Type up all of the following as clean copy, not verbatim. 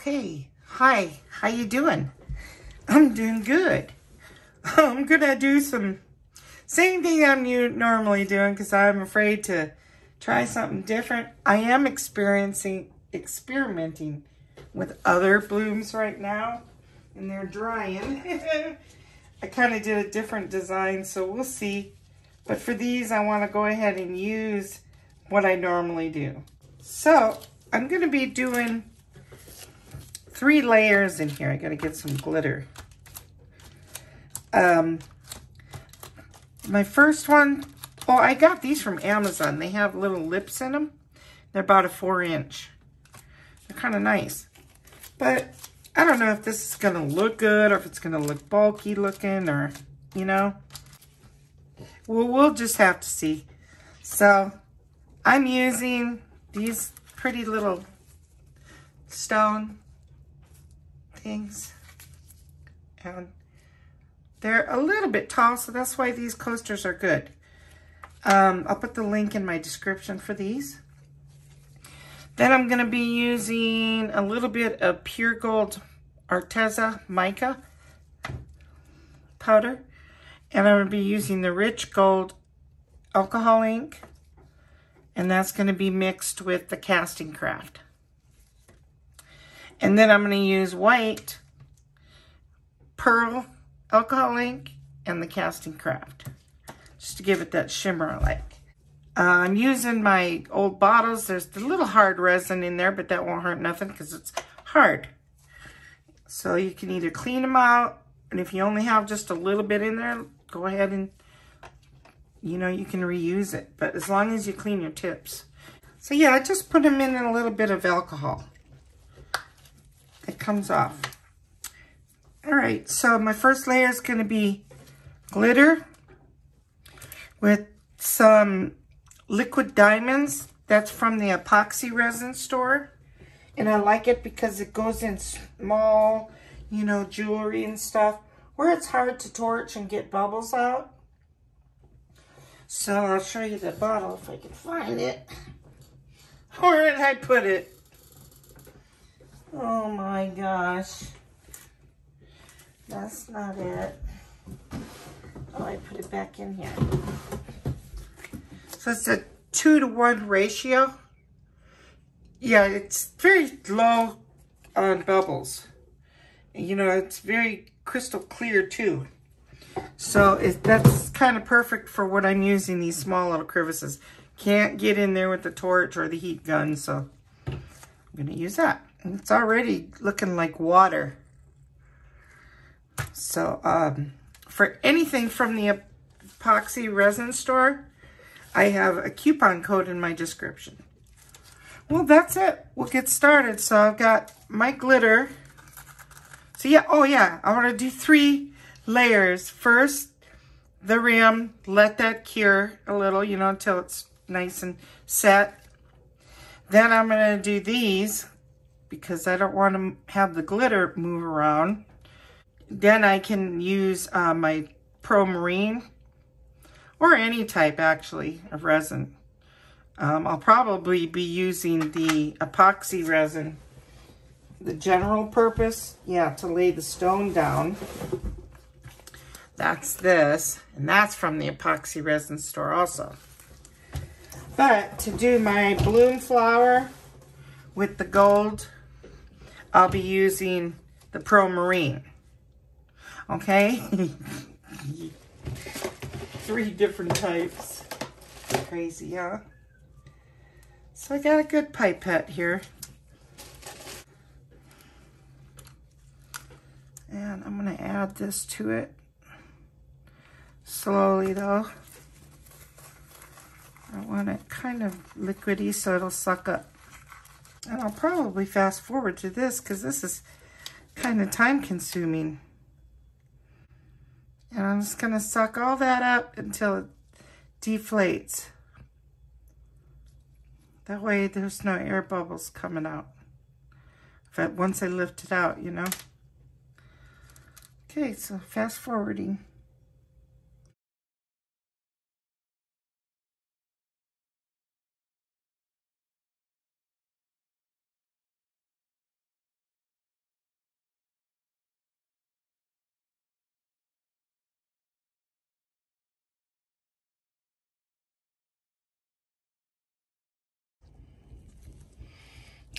Okay, hi, how you doing? I'm doing good. I'm gonna do some same thing I'm normally doing because I'm afraid to try something different. I am experimenting with other blooms right now, and they're drying. I kind of did a different design, so we'll see. But for these, I want to go ahead and use what I normally do. So I'm gonna be doing 3 layers in here. I gotta get some glitter. My first one, oh, I got these from Amazon. They have little lips in them. They're about a 4-inch. They're kind of nice. But I don't know if this is gonna look good or if it's gonna look bulky looking or, you know. Well, we'll just have to see. So I'm using these pretty little stone things, and they're a little bit tall, so that's why these coasters are good. I'll put the link in my description for these. Then I'm going to be using a little bit of pure gold Arteza mica powder, and I'm going to be using the rich gold alcohol ink, and that's going to be mixed with the Casting Craft. And then I'm going to use white pearl alcohol ink and the Casting Craft, just to give it that shimmer I like. I'm using my old bottles. There's the little hard resin in there, but that won't hurt nothing because it's hard. So you can either clean them out, and if you only have just a little bit in there, go ahead and, you know, you can reuse it. But as long as you clean your tips. So yeah, I just put them in a little bit of alcohol. It comes off. All right, so my first layer is going to be glitter with some liquid diamonds. That's from the epoxy resin store. And I like it because it goes in small, you know, jewelry and stuff where it's hard to torch and get bubbles out. So I'll show you the bottle if I can find it. Where did I put it? Oh my gosh. That's not it. Oh, I put it back in here. So it's a 2-to-1 ratio. Yeah, it's very low on bubbles. You know, it's very crystal clear too. So that's kind of perfect for what I'm using, these small little crevices. Can't get in there with the torch or the heat gun, so I'm going to use that. And it's already looking like water. So for anything from the epoxy resin store, I have a coupon code in my description. Well, that's it. We'll get started. So I've got my glitter. So yeah, oh yeah, I want to do 3 layers. First, the rim, let that cure a little, you know, until it's nice and set. Then I'm going to do these because I don't want to have the glitter move around. Then I can use my Pro Marine, or any type actually of resin. I'll probably be using the epoxy resin, the general purpose, yeah, to lay the stone down. That's this, and that's from the epoxy resin store also. But to do my bloom flower with the gold, I'll be using the Pro Marine. Okay? 3 different types. Crazy, huh? So I got a good pipette here. And I'm going to add this to it. Slowly though. I want it kind of liquidy so it'll suck up. And I'll probably fast forward to this because this is kind of time consuming. And I'm just going to suck all that up until it deflates. That way there's no air bubbles coming out. Once I lift it out, you know. Okay, so fast forwarding.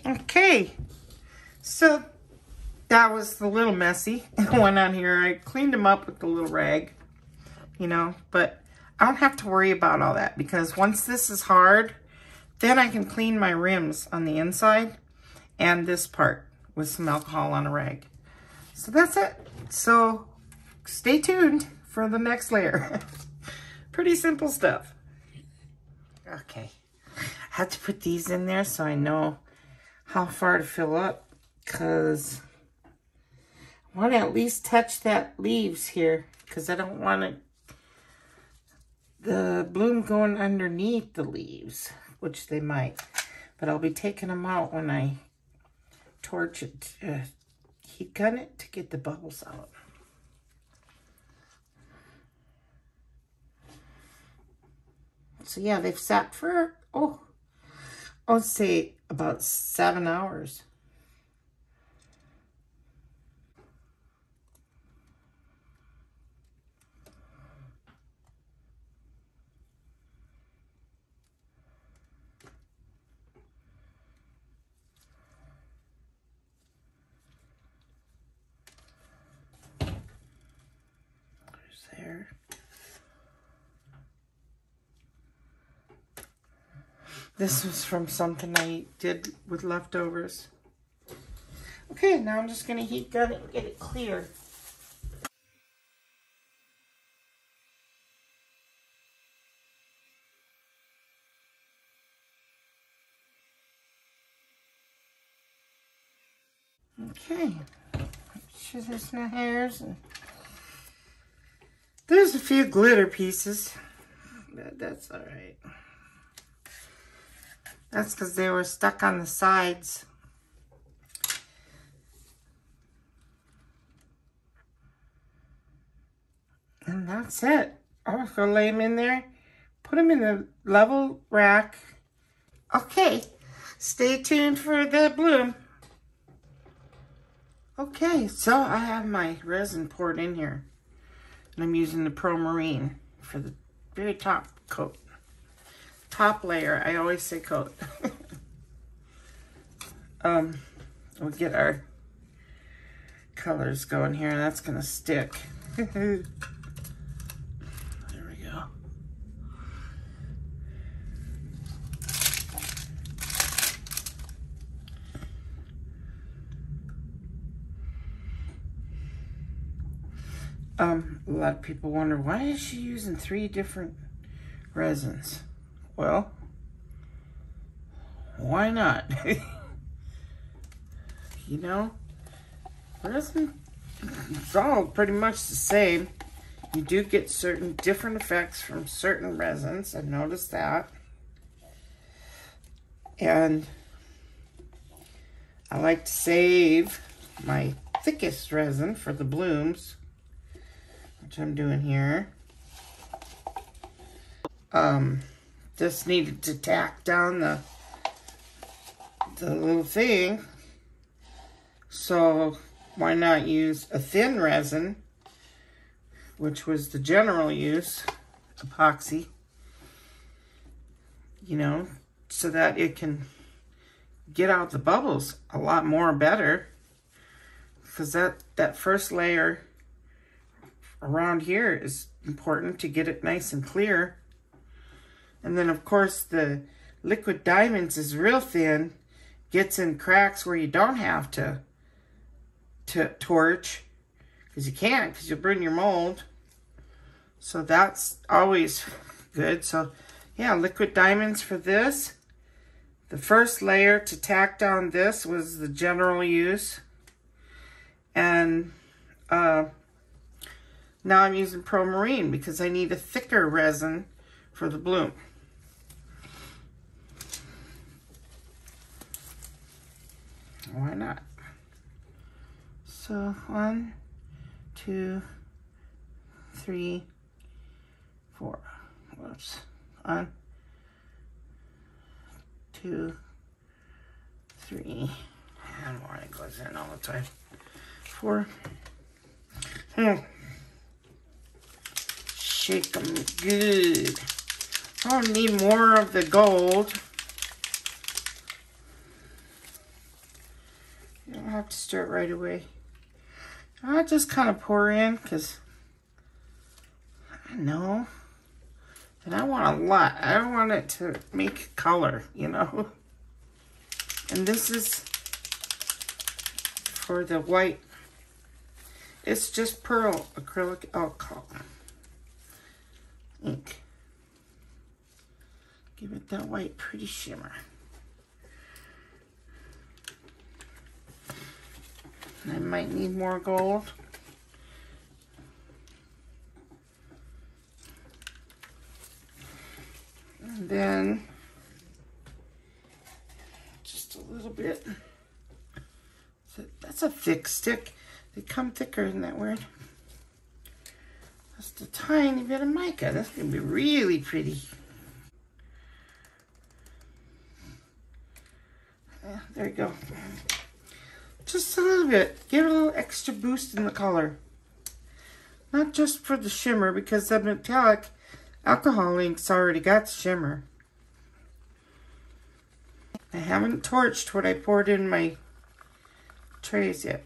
Okay, so that was a little messy. Went on here. I cleaned them up with the little rag, you know, but I don't have to worry about all that because once this is hard, then I can clean my rims on the inside and this part with some alcohol on a rag. So that's it. So stay tuned for the next layer. Pretty simple stuff. Okay, I had to put these in there so I know how far to fill up because I want to at least touch that leaves here because I don't want the bloom going underneath the leaves, which they might, but I'll be taking them out when I torch it, heat gun it to get the bubbles out. So yeah, they've sat for, I would say about 7 hours. There. This was from something I did with leftovers. Okay, now I'm just going to heat gun it and get it clear. Okay, make sure there's no hairs. And there's a few glitter pieces, but that's all right. That's because they were stuck on the sides. And that's it. I'm just going to lay them in there, put them in the level rack. Okay, stay tuned for the bloom. Okay, so I have my resin poured in here. And I'm using the Pro Marine for the very top coat. Top layer, I always say coat. We'll get our colors going here. That's gonna stick. There we go. A lot of people wonder, why is she using 3 different resins? Well, why not? You know, resin is all pretty much the same. You do get certain different effects from certain resins. I've noticed that. And I like to save my thickest resin for the blooms, which I'm doing here. Just needed to tack down the little thing. So why not use a thin resin, which was the general use, epoxy, you know, so that it can get out the bubbles a lot more better. Because that first layer around here is important to get it nice and clear. And then, of course, the liquid diamonds is real thin, gets in cracks where you don't have to torch, because you can't, because you'll burn your mold. So that's always good. So, yeah, liquid diamonds for this. The first layer to tack down this was the general use. And now I'm using Pro Marine because I need a thicker resin for the bloom. Why not? So 1, 2, 3, 4. Whoops. 1, 2, 3. And more, it goes in all the time. 4. Shake them good. I don't need more of the gold. You don't have to stir it right away. I just kind of pour in because I know. And I want a lot. I don't want it to make color, you know. And this is for the white. It's just pearl acrylic alcohol ink. Give it that white pretty shimmer. I might need more gold. And then just a little bit. That's a thick stick. They come thicker, isn't that weird? Just a tiny bit of mica. That's gonna be really pretty. Yeah, there you go. Just a little bit. Give it a little extra boost in the color. Not just for the shimmer, because the metallic alcohol ink's already got the shimmer. I haven't torched what I poured in my trays yet.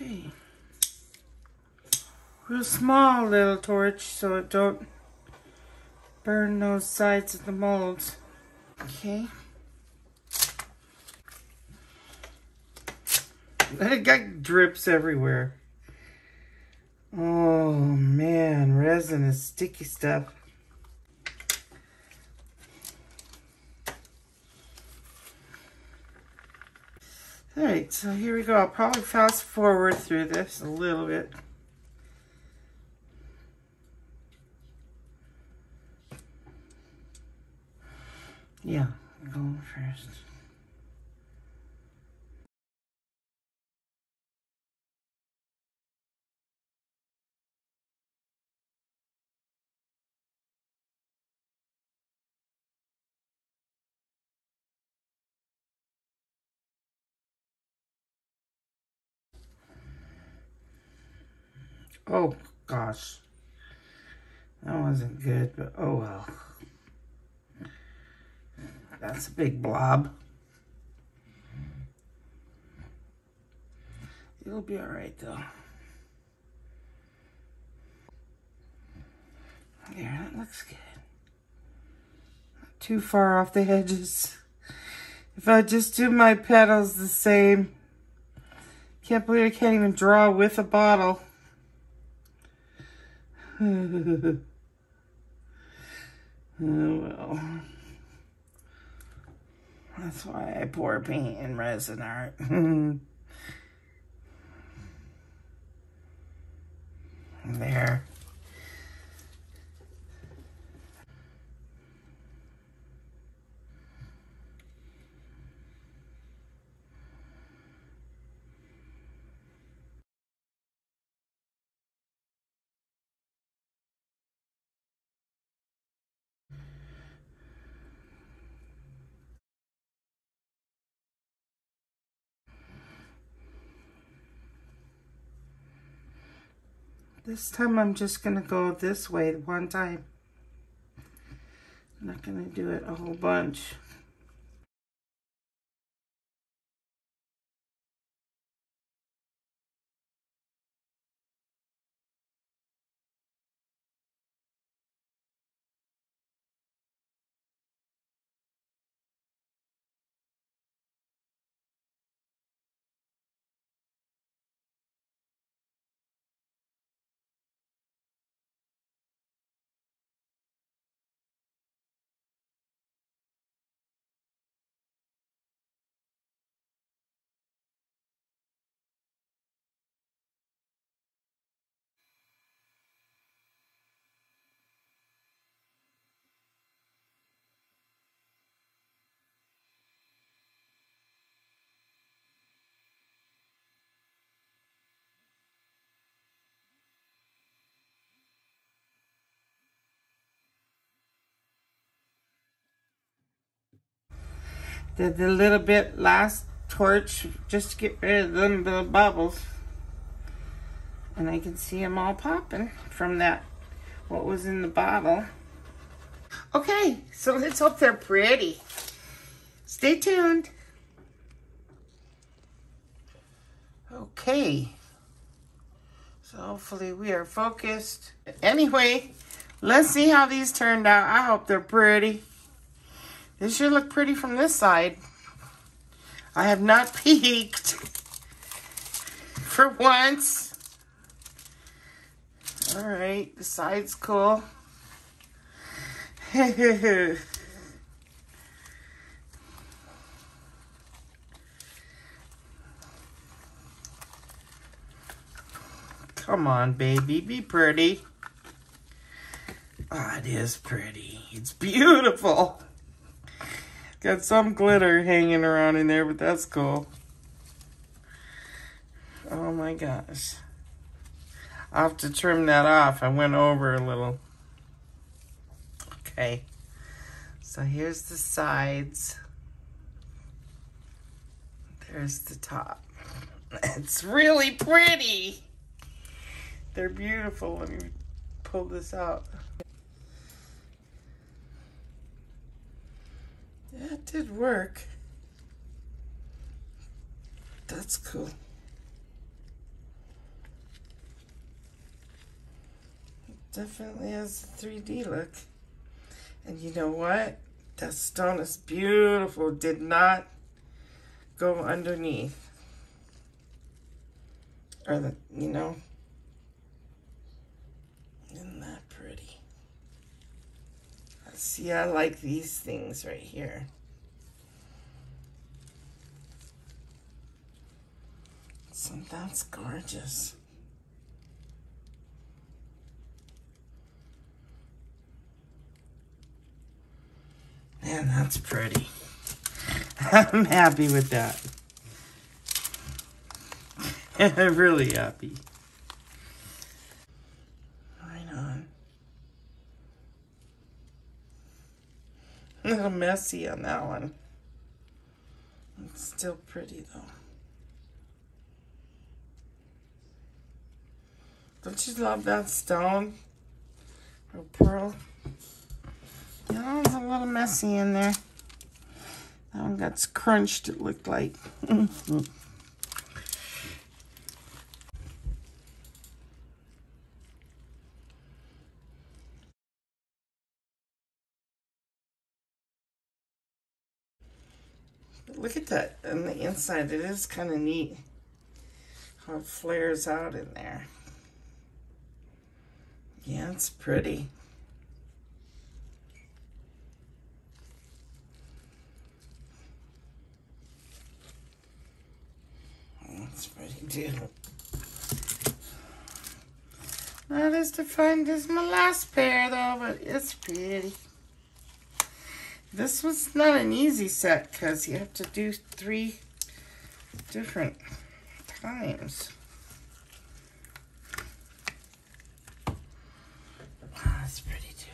Okay. Real small little torch so it don't burn those sides of the molds. Okay. It got drips everywhere. Oh man, resin is sticky stuff. Alright, so here we go. I'll probably fast forward through this a little bit. Yeah, go first. Oh gosh. That wasn't good, but oh well. That's a big blob. It'll be alright though. There, that looks good. Not too far off the edges. If I just do my petals the same. Can't believe I can't even draw with a bottle. Oh well. That's why I pour paint in resin art. There. This time I'm just going to go this way one time. I'm not going to do it a whole bunch. Did the little bit last torch just to get rid of them little bubbles. And I can see them all popping from that, what was in the bottle. Okay, so let's hope they're pretty. Stay tuned. Okay. So hopefully we are focused. Anyway, let's see how these turned out. I hope they're pretty. They should look pretty from this side. I have not peeked for once. All right, the side's cool. Come on, baby, be pretty. Ah, it is pretty. It's beautiful. Got some glitter hanging around in there, but that's cool. Oh my gosh. I'll have to trim that off. I went over a little. Okay. So here's the sides. There's the top. It's really pretty. They're beautiful. Let me pull this out. Yeah, it did work. That's cool. It definitely has a 3D look. And you know what? That stone is beautiful. Did not go underneath. Or the, you know. Isn't that pretty? See, I like these things right here. So that's gorgeous. Man, that's pretty. I'm happy with that. I'm really happy. Right on. A little messy on that one. It's still pretty though. Don't you love that stone? Or pearl? You know, it's a little messy in there. That one got crunched, it looked like. But look at that on the inside. It is kind of neat how it flares out in there. Yeah, it's pretty. That's pretty too. Not as defined as my last pair though, but it's pretty. This was not an easy set because you have to do 3 different times. Oh, that's pretty too.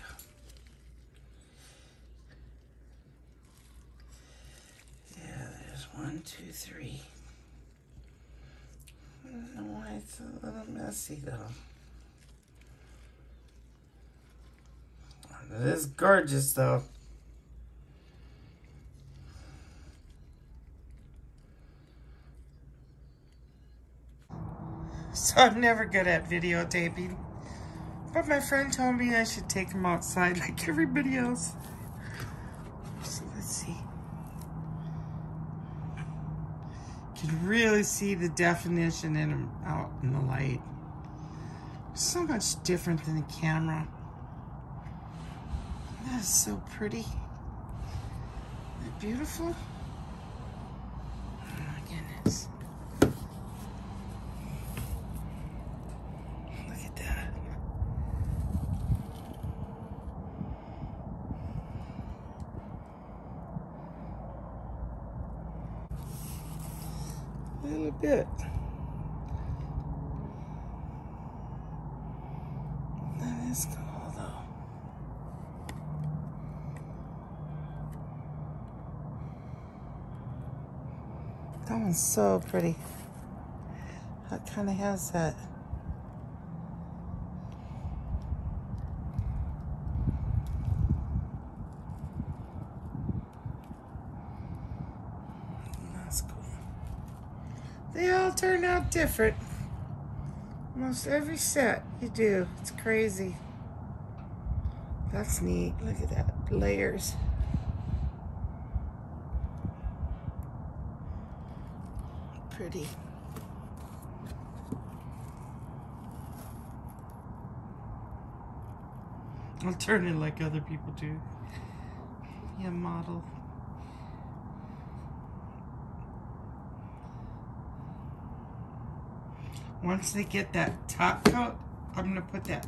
Yeah, there's 1, 2, 3. I don't know why it's a little messy though. It is gorgeous though. So I'm never good at videotaping, but my friend told me I should take them outside like everybody else. So let's see. You can really see the definition in them out in the light. So much different than the camera. That is so pretty. Isn't that beautiful? Oh my goodness. A little bit. That is cool though. It's so pretty. It kind of has that. That's cool. They all turn out different. Almost every set you do. It's crazy. That's neat. Look at that. Layers. Pretty. I'll turn it like other people do. Yeah, model. Once they get that top coat, I'm going to put that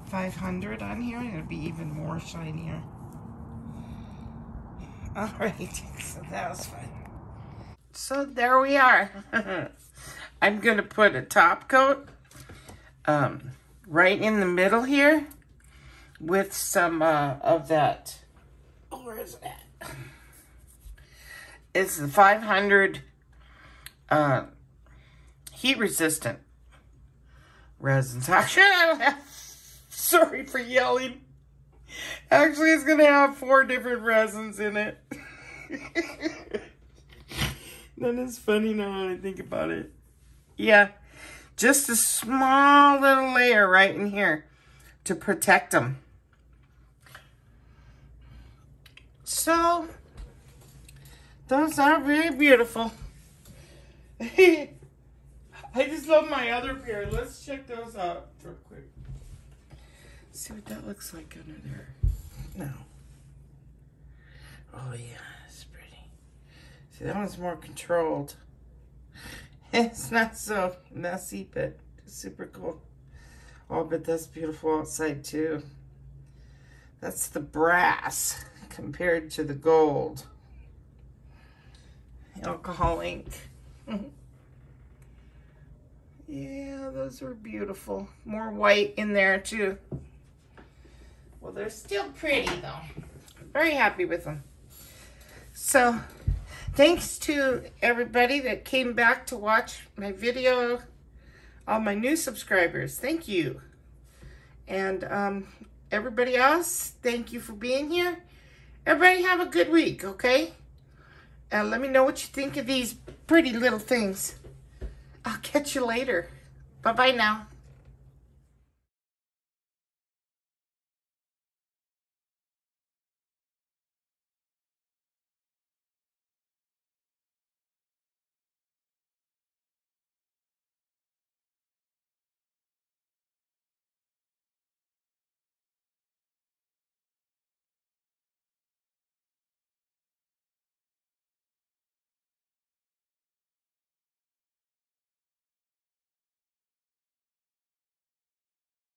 500 on here, and it'll be even more shinier. Alright, so that was fun. So there we are. I'm going to put a top coat right in the middle here with some of that. Oh, where is that? It's the 500 heat resistant resins. Actually, sorry for yelling. Actually, it's going to have 4 different resins in it. That is funny now when I think about it. Yeah, just a small little layer right in here to protect them. So, those are really beautiful. I just love my other pair. Let's check those out real quick. See what that looks like under there. No. Oh yeah, it's pretty. See, that one's more controlled. It's not so messy, but super cool. Oh, but that's beautiful outside too. That's the brass compared to the gold. Alcohol ink. Yeah, those were beautiful. More white in there too. Well, they're still pretty though. I'm very happy with them. So, thanks to everybody that came back to watch my video. All my new subscribers, thank you. And everybody else, thank you for being here. Everybody have a good week, okay? And let me know what you think of these pretty little things. I'll catch you later. Bye-bye now.